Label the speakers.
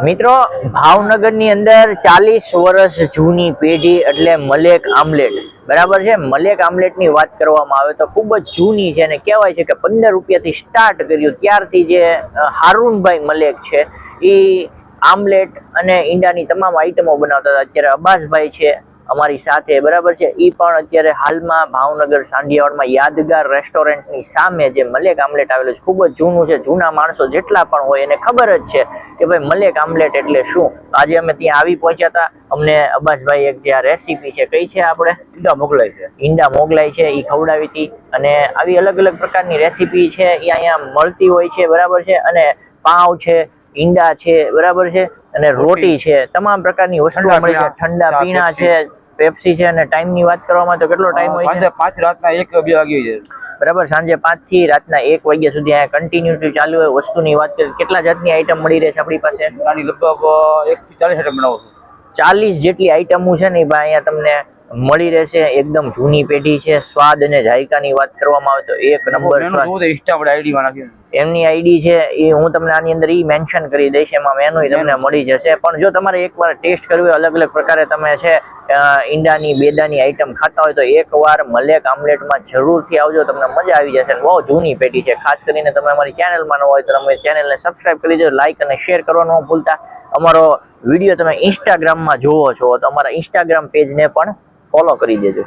Speaker 1: મિત્રો ભાવનગરની અંદર 40 વર્ષ જૂની પેઢી એટલે મલેક આમલેટ બરાબર છે। મલેક આમલેટની વાત કરવામાં આવે તો ખૂબ જ જૂની છે અને કહેવાય છે કે 15 રૂપિયાથી સ્ટાર્ટ કર્યું ત્યારથી જે હારૂનભાઈ મલેક છે એ આમલેટ અને ઈંડાની તમામ આઈટમો બનાવતા હતા। અત્યારે અબ્બાસભાઈ છે અમારી સાથે બરાબર છે, એ પણ અત્યારે હાલમાં ભાવનગર સાંઢિયાવાડમાં યાદગાર રેસ્ટોરન્ટની સામે જે મલેક આમલેટ આવેલું છે ખૂબ જ જૂનું છે। જૂના માણસો જેટલા પણ હોય એને ખબર જ છે કે ભાઈ મલેક આમલેટ એટલે શું। આજે અમે ત્યાં આવી પહોંચ્યા હતા, અમને અબ્બાસભાઈ એક જે આ રેસીપી છે કઈ છે આપણે ઈંડા મોગલાઈ છે એ ખવડાવી હતી અને આવી અલગ અલગ પ્રકારની રેસીપી છે એ અહીંયા મળતી હોય છે બરાબર છે। અને પાઉં છે, ઈંડા છે બરાબર છે અને રોટી છે, તમામ પ્રકારની વસ્તુઓ મળી છે। ઠંડા પીણા છે, પેપ્સી છે અને ટાઈમની વાત કરવામાં તો કેટલો ટાઈમ હોય છે?
Speaker 2: 5 રાતના 1-2 વાગ્યે છે
Speaker 1: બરાબર, સાંજે 5 થી રાતના 1 વાગ્યા સુધી અહીંયા કન્ટિન્યુટી ચાલુ હોય। વસ્તુની વાત કરીએ કેટલા જાતની આઈટમ મળી રહે છે આપણી પાસે?
Speaker 2: આની લગભગ 1 થી 40 આઈટમ બનાવું છું।
Speaker 1: 40 જેટલી આઈટમો છે ને ભાઈ અહીંયા તમને મળી રહેશે। એકદમ જૂની પેઢી છે। સ્વાદ અને જાયકાની વાત કરવામાં આવે તો એક નંબર સ્વાદ। એમની આઈડી છે એ હું તમને આની અંદર ઈ મેન્શન કરી દઈશ, એમાં મેનુ તમને મળી જશે। પણ જો તમારે એકવાર ટેસ્ટ કરવી હોય અલગ અલગ પ્રકારે તમે છે ઈંડાની બેદાની આઈટમ ખાતા હોય તો એકવાર મલેક આમલેટમાં જરૂરથી આવજો, તમને મજા આવી જશે। બહુ જૂની પેઢી છે, ખાસ કરીને તમે અમારી ચેનલમાં ન હોય તો તમે ચેનલને સબસ્ક્રાઇબ કરી દેજો, લાઇક અને શેર કરવાનું ન ભૂલતા। અમારો વિડીયો તમે ઇન્સ્ટાગ્રામમાં જોવો છો તો અમારા ઇન્સ્ટાગ્રામ પેજને પણ ફોલો કરી દેજો।